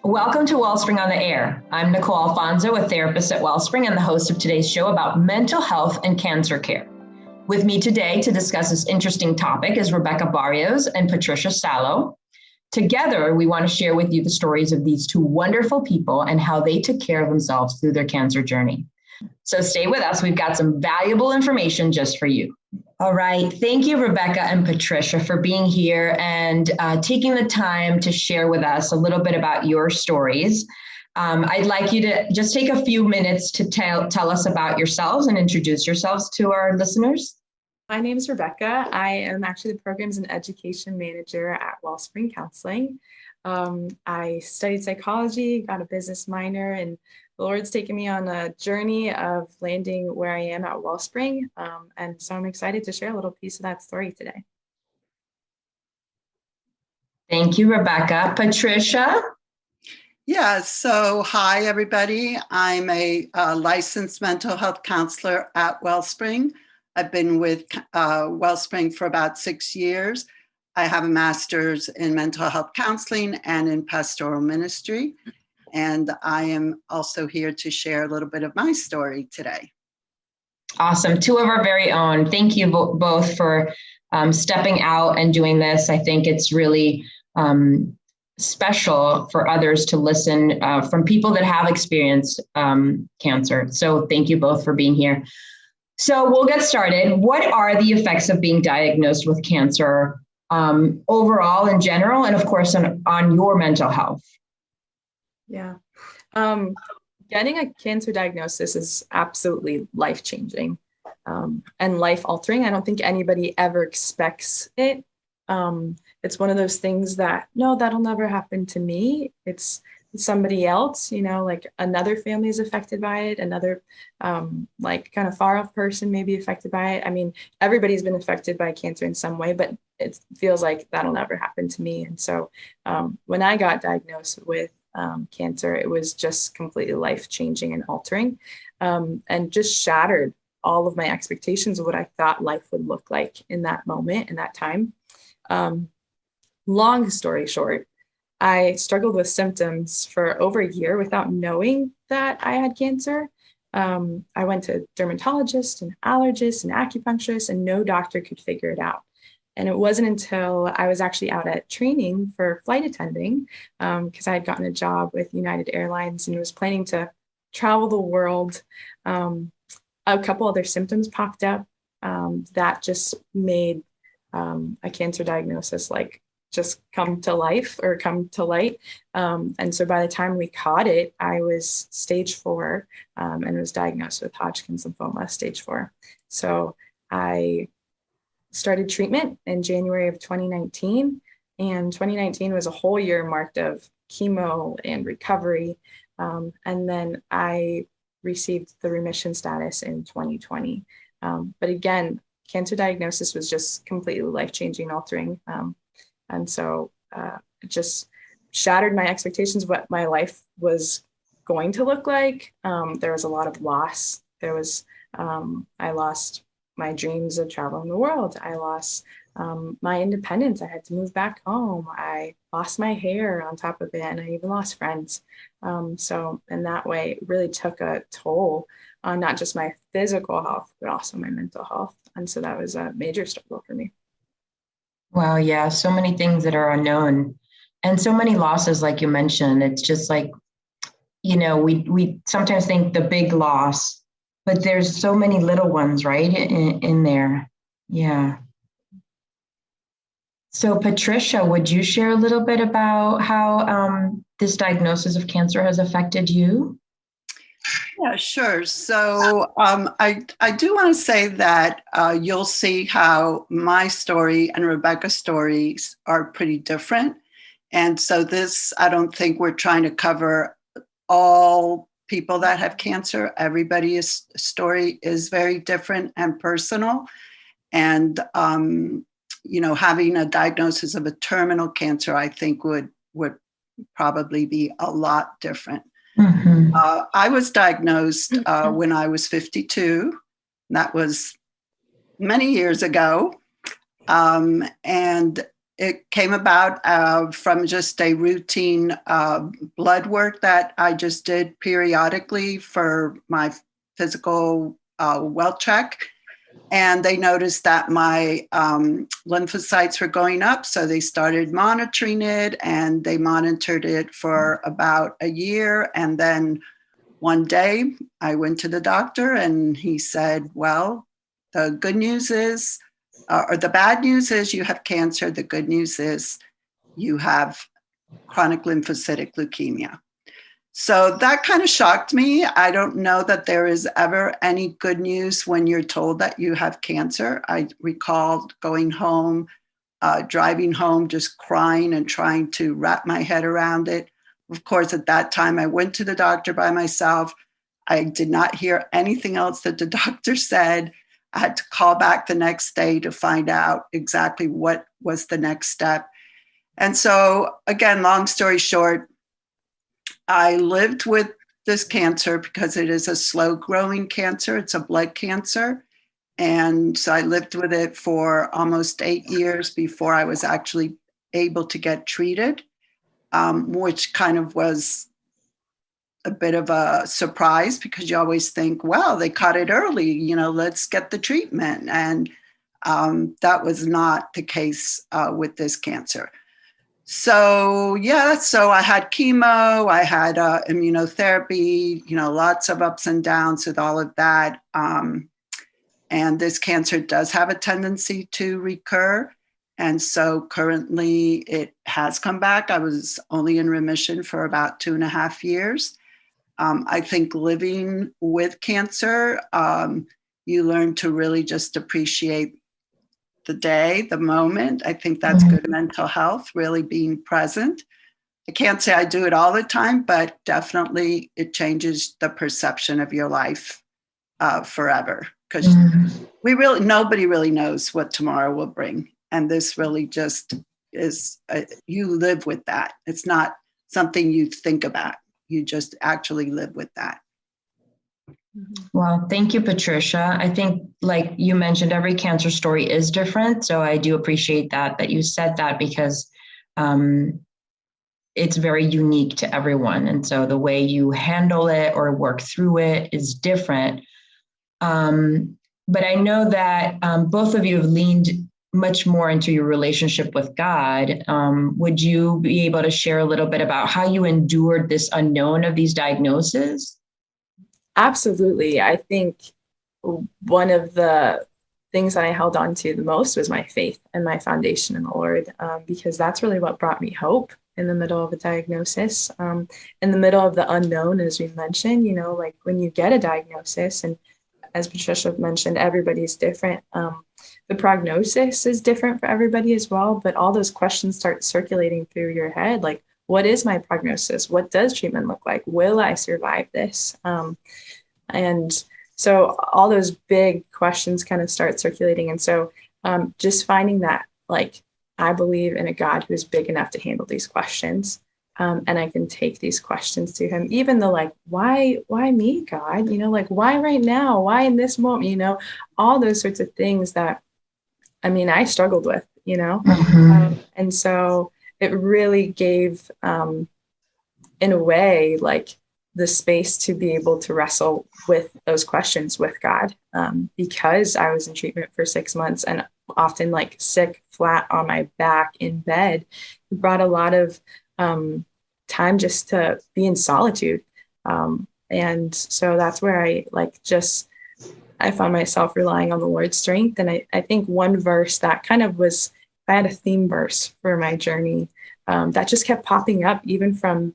Welcome to Wellspring on the Air. I'm Nicole Alfonso, a therapist at Wellspring and the host of today's show about mental health and cancer care. With me today to discuss this interesting topic is Rebecca Barrios and Patricia Sallow. Together, we want to share with you the stories of these two wonderful people and how they took care of themselves through their cancer journey. So stay with us. We've got some valuable information just for you. All right. Thank you, Rebecca and Patricia, for being here and taking the time to share with us a little bit about your stories. I'd like you to just take a few minutes to tell us about yourselves and introduce yourselves to our listeners. My name is Rebecca. I am actually the Programs and Education Manager at Wellspring Counseling. I studied psychology, got a business minor, and the Lord's taken me on a journey of landing where I am at Wellspring. And so I'm excited to share a little piece of that story today. Thank you, Rebecca. Patricia? Yeah, so hi, everybody. I'm a licensed mental health counselor at Wellspring. I've been with Wellspring for about 6 years. I have a master's in mental health counseling and in pastoral ministry. And I am also here to share a little bit of my story today. Awesome. Two of our very own. Thank you both for stepping out and doing this. I think it's really special for others to listen from people that have experienced cancer. So thank you both for being here. So we'll get started. What are the effects of being diagnosed with cancer overall in general, and of course on your mental health? Yeah. Getting a cancer diagnosis is absolutely life-changing and life-altering. I don't think anybody ever expects it. It's one of those things that, no, that'll never happen to me. It's somebody else, like another family is affected by it, another like kind of far off person may be affected by it. I mean, everybody's been affected by cancer in some way, but it feels like that'll never happen to me. And so when I got diagnosed with cancer, it was just completely life-changing and altering, and just shattered all of my expectations of what I thought life would look like in that moment, in that time. Long story short, I struggled with symptoms for over a year without knowing that I had cancer. I went to dermatologists and allergists and acupuncturists, and no doctor could figure it out. And it wasn't until I was actually out at training for flight attending, because I had gotten a job with United Airlines and was planning to travel the world. A couple other symptoms popped up that just made a cancer diagnosis just come to life or come to light. And so by the time we caught it, I was stage 4 and was diagnosed with Hodgkin's lymphoma, stage 4. So I started treatment in January of 2019. And 2019 was a whole year marked of chemo and recovery. And then I received the remission status in 2020. But again, cancer diagnosis was just completely life-changing, altering. And so it just shattered my expectations of what my life was going to look like. There was a lot of loss. I lost my dreams of traveling the world. I lost my independence. I had to move back home. I lost my hair on top of it, and I even lost friends. So in that way, it really took a toll on not just my physical health, but also my mental health. And so that was a major struggle for me. Wow, yeah, so many things that are unknown and so many losses, like you mentioned. It's just like, we sometimes think the big loss, but there's so many little ones, right, in there. Yeah. So Patricia, would you share a little bit about how this diagnosis of cancer has affected you? Yeah, sure. So I do want to say that you'll see how my story and Rebecca's stories are pretty different. And so I don't think we're trying to cover all people that have cancer. Everybody's story is very different and personal. And, having a diagnosis of a terminal cancer, I think would probably be a lot different. Mm-hmm. I was diagnosed when I was 52. That was many years ago. And it came about from just a routine blood work that I just did periodically for my physical well check. And they noticed that my lymphocytes were going up. So they started monitoring it, and they monitored it for about a year. And then one day I went to the doctor and he said, well, the good news is, or the bad news is you have cancer. The good news is you have chronic lymphocytic leukemia. So that kind of shocked me. I don't know that there is ever any good news when you're told that you have cancer. I recall going home, driving home, just crying and trying to wrap my head around it. Of course, at that time, I went to the doctor by myself. I did not hear anything else that the doctor said. I had to call back the next day to find out exactly what was the next step. And so, again, long story short, I lived with this cancer because it is a slow growing cancer. It's a blood cancer. And so I lived with it for almost 8 years before I was actually able to get treated, which kind of was a bit of a surprise because you always think, well, they caught it early, let's get the treatment. And that was not the case with this cancer. So, so I had chemo, I had immunotherapy, lots of ups and downs with all of that. And this cancer does have a tendency to recur. And so currently it has come back. I was only in remission for about 2.5 years. I think living with cancer, you learn to really just appreciate the day, the moment. I think that's good mental health, really being present. I can't say I do it all the time, but definitely it changes the perception of your life forever. Because nobody really knows what tomorrow will bring. And this really just is, you live with that. It's not something you think about. You just actually live with that. Well, thank you, Patricia. I think, like you mentioned, every cancer story is different. So I do appreciate that you said that, because it's very unique to everyone. And so the way you handle it or work through it is different. But I know that both of you have leaned much more into your relationship with God. Would you be able to share a little bit about how you endured this unknown of these diagnoses? Absolutely. I think one of the things that I held on to the most was my faith and my foundation in the Lord, because that's really what brought me hope in the middle of a diagnosis, in the middle of the unknown, as we mentioned, like when you get a diagnosis, and as Patricia mentioned, everybody's different. The prognosis is different for everybody as well, but all those questions start circulating through your head, like, what is my prognosis? What does treatment look like? Will I survive this? And so all those big questions kind of start circulating. And so just finding that, like, I believe in a God who's big enough to handle these questions. And I can take these questions to him, even though, like, why me, God? Like, why right now? Why in this moment? All those sorts of things that, I struggled with, and so it really gave, in a way, like, the space to be able to wrestle with those questions with God, because I was in treatment for 6 months and often, like, sick, flat on my back in bed. It brought a lot of time just to be in solitude. And so that's where I found myself relying on the Lord's strength. And I think one verse that kind of was, I had a theme verse for my journey that just kept popping up, even from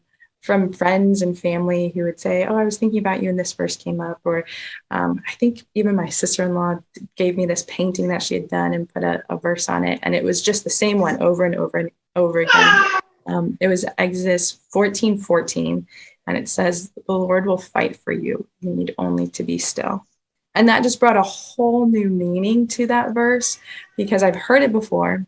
friends and family who would say, oh, I was thinking about you and this verse came up. Or I think even my sister-in-law gave me this painting that she had done and put a verse on it. And it was just the same one over and over and over again. It was Exodus 14:14, and it says, the Lord will fight for you. You need only to be still. And that just brought a whole new meaning to that verse, because I've heard it before.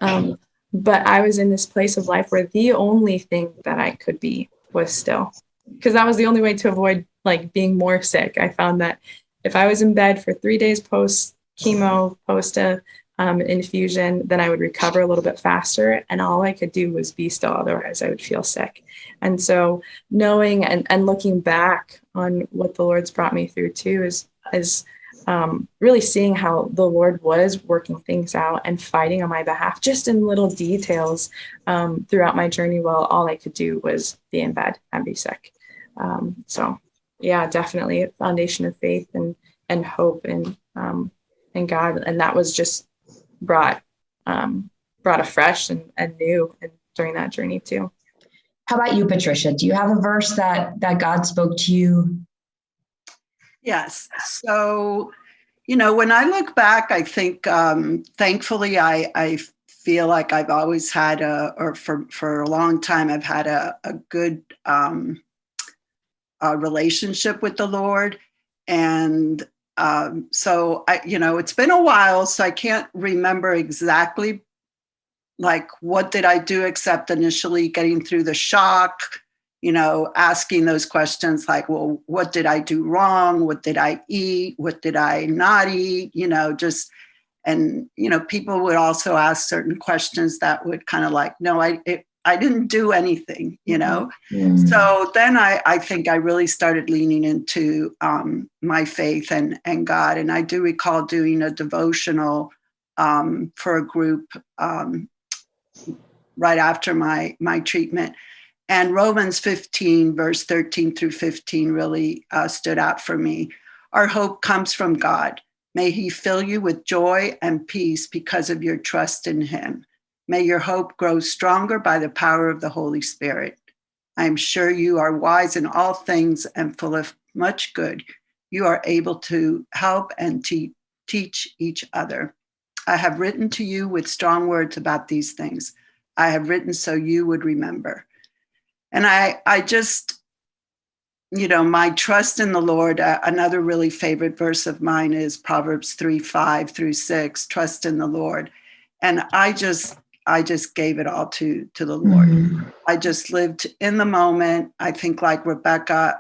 But I was in this place of life where the only thing that I could be was still, because that was the only way to avoid, like, being more sick. I found that if I was in bed for 3 days post chemo, post a infusion, then I would recover a little bit faster. And all I could do was be still, otherwise I would feel sick. And so knowing and looking back on what the Lord's brought me through too is really seeing how the Lord was working things out and fighting on my behalf, just in little details throughout my journey. While all I could do was be in bed and be sick. So yeah, definitely a foundation of faith and hope in God. And that was just brought afresh and new and during that journey too. How about you, Patricia? Do you have a verse that God spoke to you? Yes. So, when I look back, I think, thankfully, I feel like I've always had for a long time, I've had a good relationship with the Lord. And so it's been a while, so I can't remember exactly like what did I do, except initially getting through the shock, asking those questions like, well, what did I do wrong? What did I eat? What did I not eat? And people would also ask certain questions that would kind of like, no, I didn't do anything, Mm-hmm. So then I think I really started leaning into my faith and God. And I do recall doing a devotional for a group right after my treatment. And Romans 15, verse 13 through 15 really stood out for me. Our hope comes from God. May he fill you with joy and peace because of your trust in him. May your hope grow stronger by the power of the Holy Spirit. I am sure you are wise in all things and full of much good. You are able to help and teach each other. I have written to you with strong words about these things. I have written so you would remember. And I just, my trust in the Lord, another really favorite verse of mine is Proverbs 3:5-6, trust in the Lord. And I just gave it all to the Lord. Mm-hmm. I just lived in the moment. I think like Rebecca,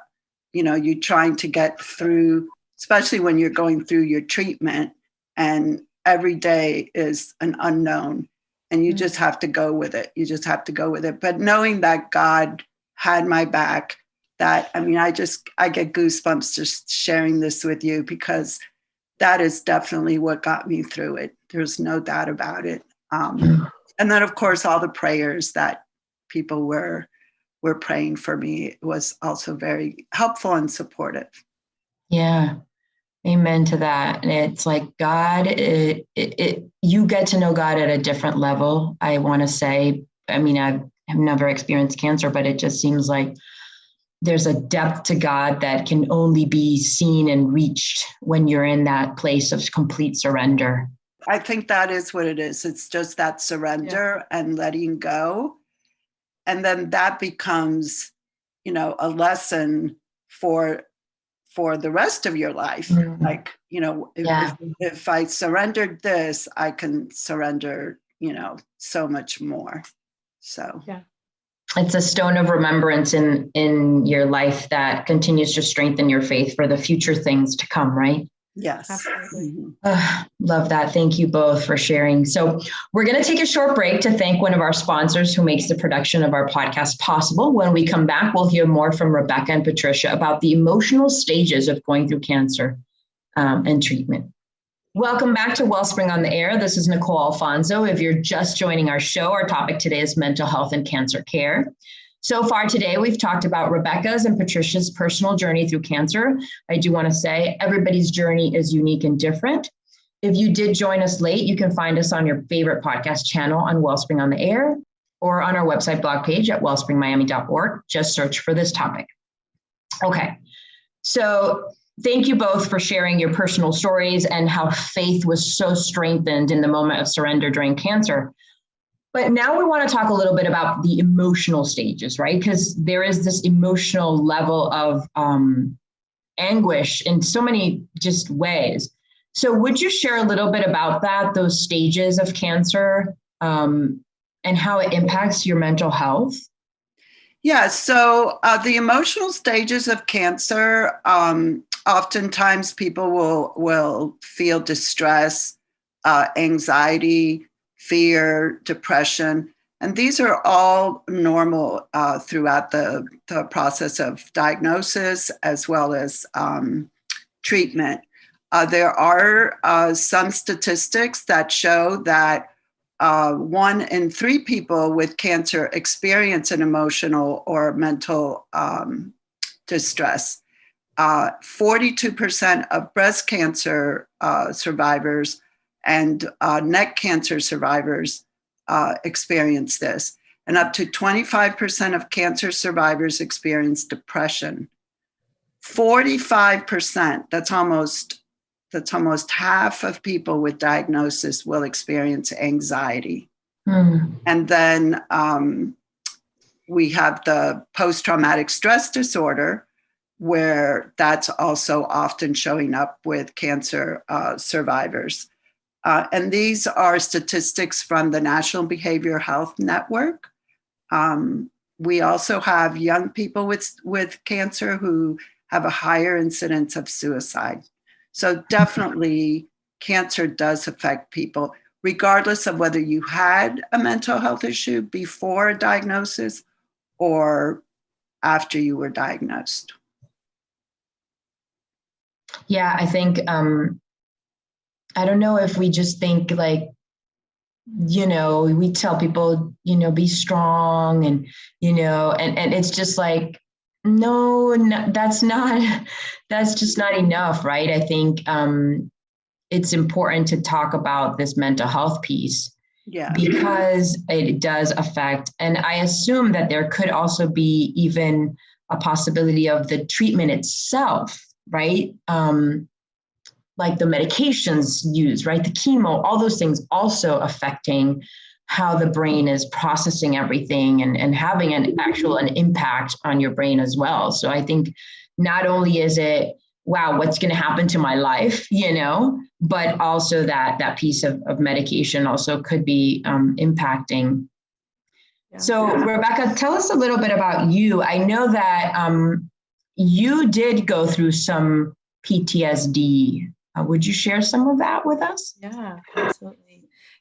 you're trying to get through, especially when you're going through your treatment and every day is an unknown and you just have to go with it. You just have to go with it. But knowing that God had my back, I get goosebumps just sharing this with you because that is definitely what got me through it. There's no doubt about it. And then, of course, all the prayers that people were praying for me was also very helpful and supportive. Yeah. Amen to that. And it's like God, you get to know God at a different level. I want to say, I've never experienced cancer, but it just seems like there's a depth to God that can only be seen and reached when you're in that place of complete surrender. I think that is what it is. It's just that surrender and letting go. And then that becomes, a lesson for the rest of your life. Mm-hmm. Like, if I surrendered this, I can surrender, so much more. So yeah, it's a stone of remembrance in your life that continues to strengthen your faith for the future things to come, right? yes. absolutely. Love that. Thank you both for sharing. So we're going to take a short break to thank one of our sponsors who makes the production of our podcast possible. When we come back, we'll hear more from Rebecca and Patricia about the emotional stages of going through cancer and treatment. Welcome back to Wellspring on the Air. This is Nicole Alfonso. If you're just joining our show, our topic today is mental health and cancer care. So far today, we've talked about Rebecca's and Patricia's personal journey through cancer. I do want to say everybody's journey is unique and different. If you did join us late, you can find us on your favorite podcast channel on Wellspring on the Air or on our website blog page at wellspringmiami.org. Just search for this topic. Okay, so thank you both for sharing your personal stories and how faith was so strengthened in the moment of surrender during cancer. But now we want to talk a little bit about the emotional stages, right? Because there is this emotional level of anguish in so many just ways. So would you share a little bit about that, those stages of cancer and how it impacts your mental health? Yeah, so the emotional stages of cancer, oftentimes people will feel distress, anxiety, fear, depression. And these are all normal throughout the process of diagnosis as well as treatment. There are some statistics that show that 1 in 3 people with cancer experience an emotional or mental distress. 42% of breast cancer survivors and neck cancer survivors experience this. And up to 25% of cancer survivors experience depression. 45%, that's almost half of people with diagnosis will experience anxiety. And then we have the post-traumatic stress disorder, where that's also often showing up with cancer survivors. And these are statistics from the National Behavioral Health Network. We also have young people with cancer who have a higher incidence of suicide. So definitely cancer does affect people, regardless of whether you had a mental health issue before a diagnosis or after you were diagnosed. Yeah, I think, I don't know if we just think like, we tell people, be strong and, and it's just like, no, that's just not enough, right? I think it's important to talk about this mental health piece. Yeah. Because it does affect, and I assume that there could also be even a possibility of the treatment itself, right? Like the medications used, right? The chemo, all those things also affecting how the brain is processing everything and having an impact on your brain as well. So I think not only is it, wow, what's going to happen to my life, but also that piece of medication also could be impacting. Yeah. So Rebecca, tell us a little bit about you. I know that you did go through some PTSD. Would you share some of that with us? Yeah, absolutely.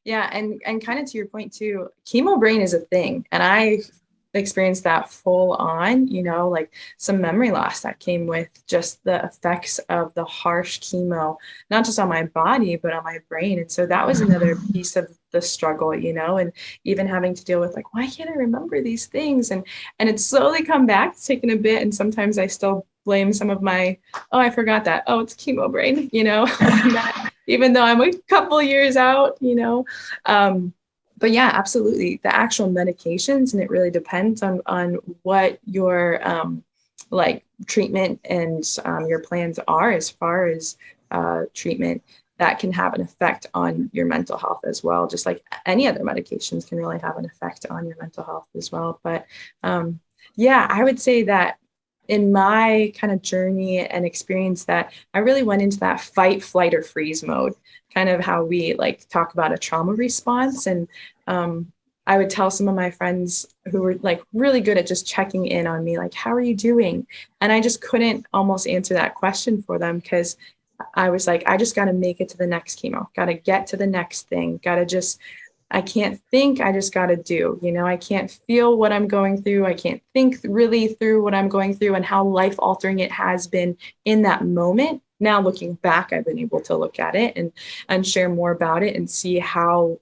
Yeah, and kind of to your point too, chemo brain is a thing, and I experienced that full on, like some memory loss that came with just the effects of the harsh chemo, not just on my body, but on my brain. And so that was another piece of the struggle, and even having to deal with like, why can't I remember these things? And it's slowly come back, it's taken a bit. And sometimes I still blame some of my, I forgot that. Oh, it's chemo brain, even though I'm a couple years out, but yeah, absolutely. The actual medications, and it really depends on what your like treatment and your plans are as far as treatment, that can have an effect on your mental health as well. Just like any other medications can really have an effect on your mental health as well. But yeah, I would say that in my kind of journey and experience, that I really went into that fight, flight, or freeze mode, kind of how we like talk about a trauma response. And I would tell some of my friends who were like really good at just checking in on me, like, how are you doing? And I just couldn't almost answer that question for them, because I was like, I just got to make it to the next chemo, got to get to the next thing, I can't think, I just got to do, I can't feel what I'm going through. I can't think really through what I'm going through and how life altering it has been in that moment. Now looking back, I've been able to look at it and share more about it and see how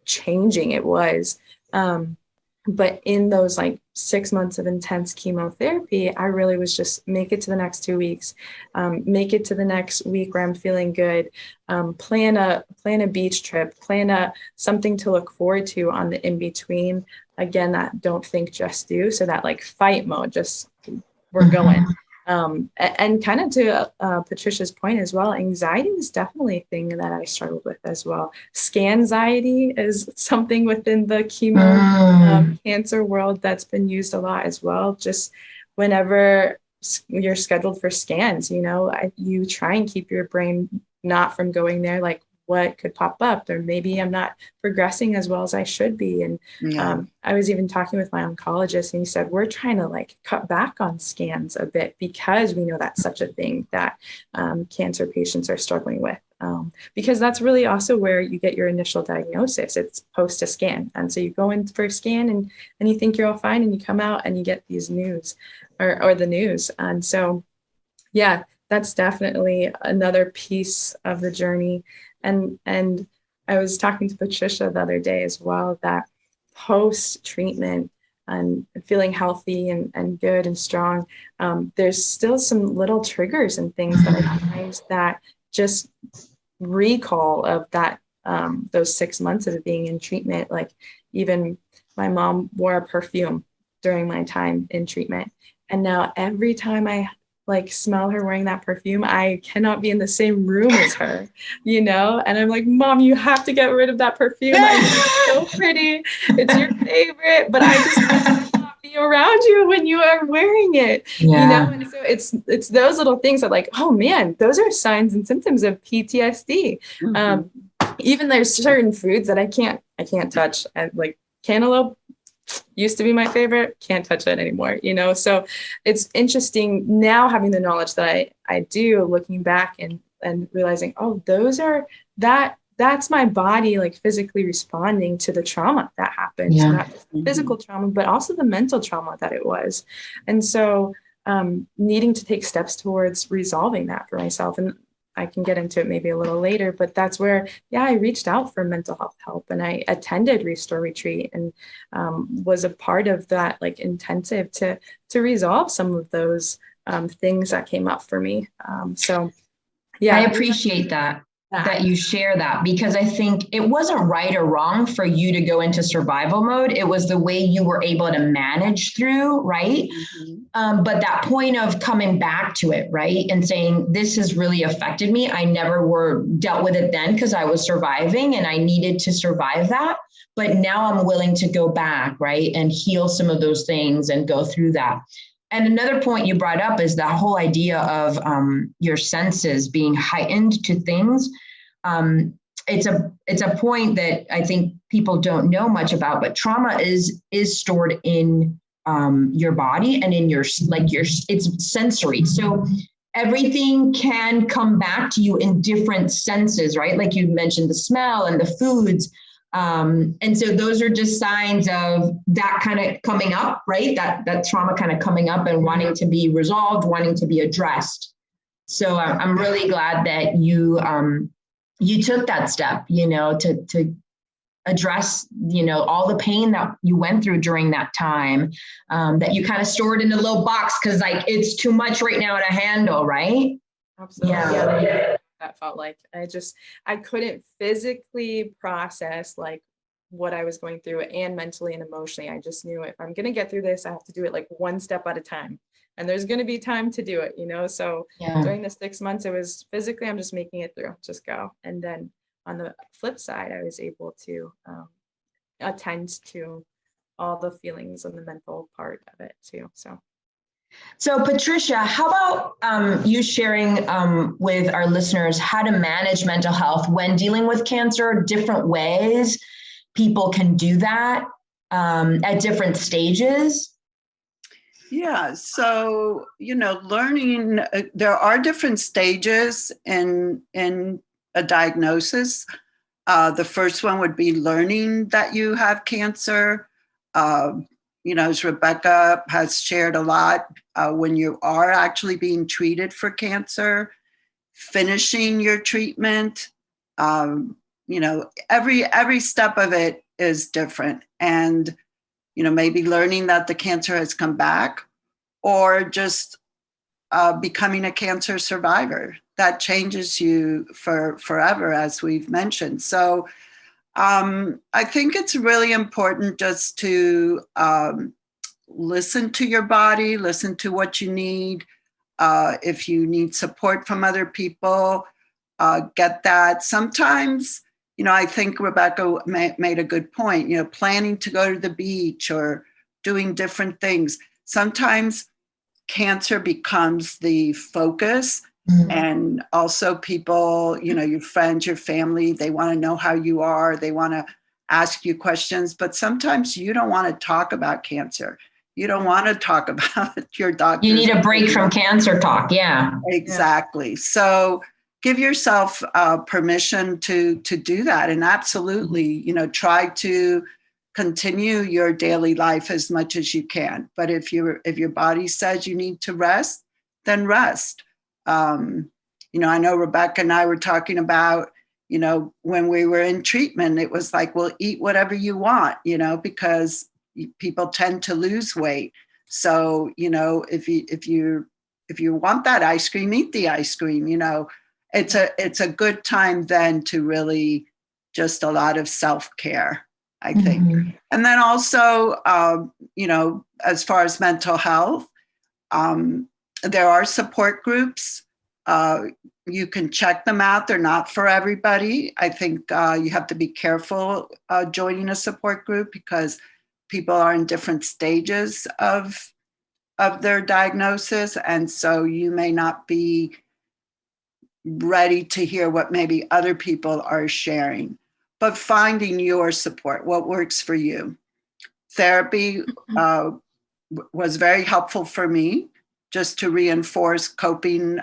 changing it was. But in those like 6 months of intense chemotherapy, I really was just make it to the next 2 weeks, make it to the next week where I'm feeling good, plan a beach trip, something to look forward to on the in between. Again, that don't think, just do. So that like fight mode, just we're going. And kind of to Patricia's point as well, anxiety is definitely a thing that I struggled with as well. Scanxiety is something within the chemo cancer world that's been used a lot as well. Just whenever you're scheduled for scans, you try and keep your brain not from going there, like what could pop up, or maybe I'm not progressing as well as I should be. And I was even talking with my oncologist, and he said, we're trying to like cut back on scans a bit, because we know that's such a thing that cancer patients are struggling with. because that's really also where you get your initial diagnosis. It's post a scan. And so you go in for a scan and you think you're all fine, and you come out and you get these news or the news. And so, yeah, that's definitely another piece of the journey. And I was talking to Patricia the other day as well, that post treatment and feeling healthy and good and strong, there's still some little triggers and things that I find that just recall of that, those 6 months of being in treatment. Like, even my mom wore a perfume during my time in treatment. And now every time I like smell her wearing that perfume, I cannot be in the same room as her, and I'm like, Mom, you have to get rid of that perfume. It's so pretty. It's your favorite, but I just cannot be around you when you are wearing it. And so it's those little things that, like, oh man, those are signs and symptoms of PTSD. Even there's certain foods that I can't touch. Like cantaloupe used to be my favorite, can't touch it anymore, so it's interesting now having the knowledge that I do, looking back and realizing, oh, that's my body like physically responding to the trauma that happened. So not just the physical trauma, but also the mental trauma that it was. And so needing to take steps towards resolving that for myself. And I can get into it maybe a little later, but that's where, I reached out for mental health help, and I attended Restore Retreat and was a part of that like intensive to resolve some of those things that came up for me. I appreciate that you share that, because I think it wasn't right or wrong for you to go into survival mode. It was the way you were able to manage through, right? But that point of coming back to it, right? And saying, this has really affected me. I never dealt with it then because I was surviving and I needed to survive that. But now I'm willing to go back, right? And heal some of those things and go through that. And another point you brought up is that whole idea of your senses being heightened to things. It's a point that I think people don't know much about, but trauma is stored in your body and in it's sensory. So everything can come back to you in different senses, right? Like you mentioned, the smell and the foods. And so those are just signs of that kind of coming up, right? That trauma kind of coming up and wanting to be resolved, wanting to be addressed. So I'm really glad that you took that step, to address, all the pain that you went through during that time, that you kind of stored in a little box because like it's too much right now to handle, right? Absolutely. Yeah. That felt like I couldn't physically process like what I was going through, and mentally and emotionally. I just knew if I'm going to get through this, I have to do it like one step at a time. And there's going to be time to do it, So during the 6 months, it was physically, I'm just making it through, just go. And then on the flip side, I was able to attend to all the feelings and the mental part of it too. So Patricia, how about you sharing with our listeners how to manage mental health when dealing with cancer, different ways people can do that at different stages? Yeah, so, learning, there are different stages in a diagnosis. The first one would be learning that you have cancer. As Rebecca has shared a lot, when you are actually being treated for cancer, finishing your treatment, every step of it is different. And, maybe learning that the cancer has come back, or just becoming a cancer survivor. That changes you for forever, as we've mentioned. So I think it's really important just to listen to your body, listen to what you need. If you need support from other people, get that. Sometimes, I think Rebecca made a good point, planning to go to the beach or doing different things. Sometimes cancer becomes the focus. And also people, your friends, your family, they want to know how you are. They want to ask you questions, but sometimes you don't want to talk about cancer. You don't want to talk about your doctor. You need a break from cancer talk. Yeah. Exactly. So, give yourself permission to do that, and absolutely, try to continue your daily life as much as you can. But if your body says you need to rest, then rest. I know Rebecca and I were talking about, when we were in treatment, it was like, well, eat whatever you want, because people tend to lose weight. So, if you want that ice cream, eat the ice cream. It's a good time then to really just a lot of self-care, I think. Mm-hmm. And then also, as far as mental health, there are support groups. You can check them out. They're not for everybody. I think you have to be careful joining a support group because people are in different stages of their diagnosis. And so you may not be ready to hear what maybe other people are sharing, but finding your support, what works for you. Therapy was very helpful for me, just to reinforce coping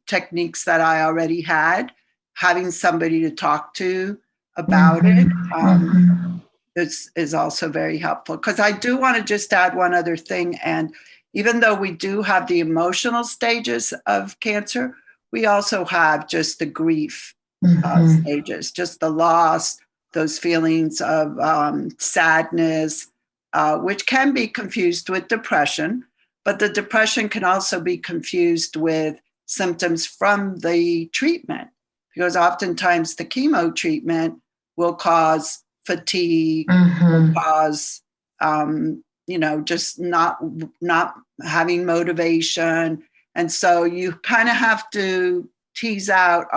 techniques that I already had. Having somebody to talk to about it is also very helpful. Because I do want to just add one other thing. And even though we do have the emotional stages of cancer, we also have just the grief stages, just the loss, those feelings of sadness, which can be confused with depression. But the depression can also be confused with symptoms from the treatment, because oftentimes the chemo treatment will cause fatigue, will cause, just not having motivation. And so you kind of have to tease out,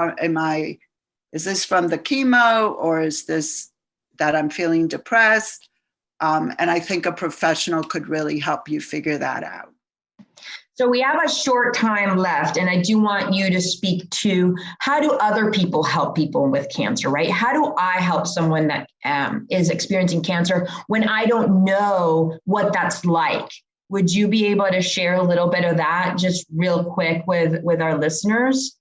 is this from the chemo, or is this that I'm feeling depressed? And I think a professional could really help you figure that out. So we have a short time left, and I do want you to speak to how do other people help people with cancer, right? How do I help someone that is experiencing cancer when I don't know what that's like? Would you be able to share a little bit of that just real quick with our listeners?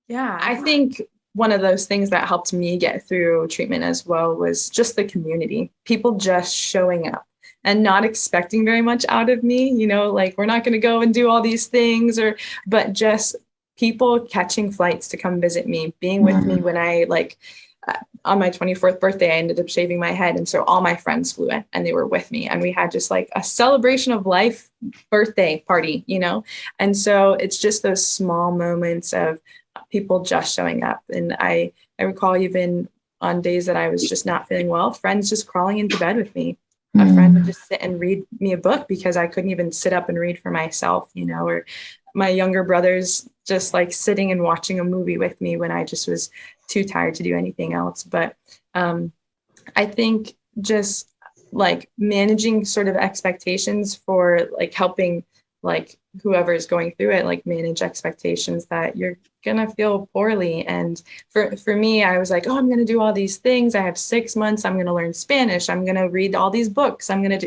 Yeah, I think one of those things that helped me get through treatment as well was just the community, people just showing up and not expecting very much out of me, like we're not going to go and do all these things, but just people catching flights to come visit me, being with me when I on my 24th birthday, I ended up shaving my head. And so all my friends flew in and they were with me. And we had just like a celebration of life birthday party, And so it's just those small moments of people just showing up. And I recall even on days that I was just not feeling well, friends just crawling into bed with me. A friend would just sit and read me a book because I couldn't even sit up and read for myself, or my younger brothers just like sitting and watching a movie with me when I just was too tired to do anything else. But I think just like managing sort of expectations for like helping like whoever is going through it, like manage expectations that you're going to feel poorly. And for me, I was like, I'm going to do all these things. I have 6 months. I'm going to learn Spanish. I'm going to read all these books. And I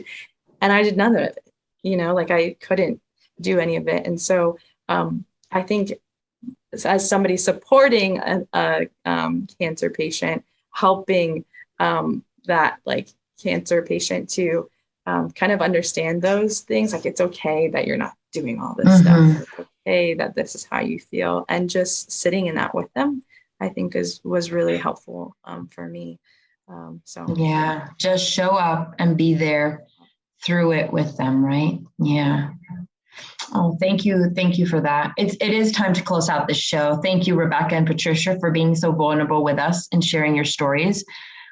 did none of it, like I couldn't do any of it. And so I think as somebody supporting a cancer patient, helping that like cancer patient to kind of understand those things, like it's okay that you're not doing all this stuff. It's okay that this is how you feel, and just sitting in that with them, I think was really helpful for me. Yeah, just show up and be there through it with them, right? Yeah. Oh, thank you. Thank you for that. It is time to close out this show. Thank you, Rebecca and Patricia, for being so vulnerable with us and sharing your stories.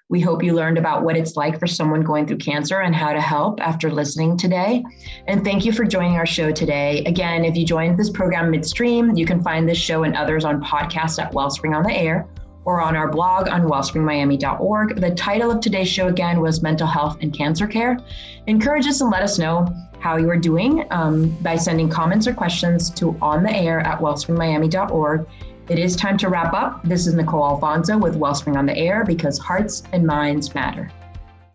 We hope you learned about what it's like for someone going through cancer and how to help after listening today. And thank you for joining our show today. Again, if you joined this program midstream, you can find this show and others on podcast at Wellspring on the Air or on our blog on wellspringmiami.org. The title of today's show again was Mental Health and Cancer Care. Encourage us and let us know how you are doing by sending comments or questions to ontheair@wellspringmiami.org. It is time to wrap up. This is Nicole Alfonso with Wellspring on the Air, because hearts and minds matter.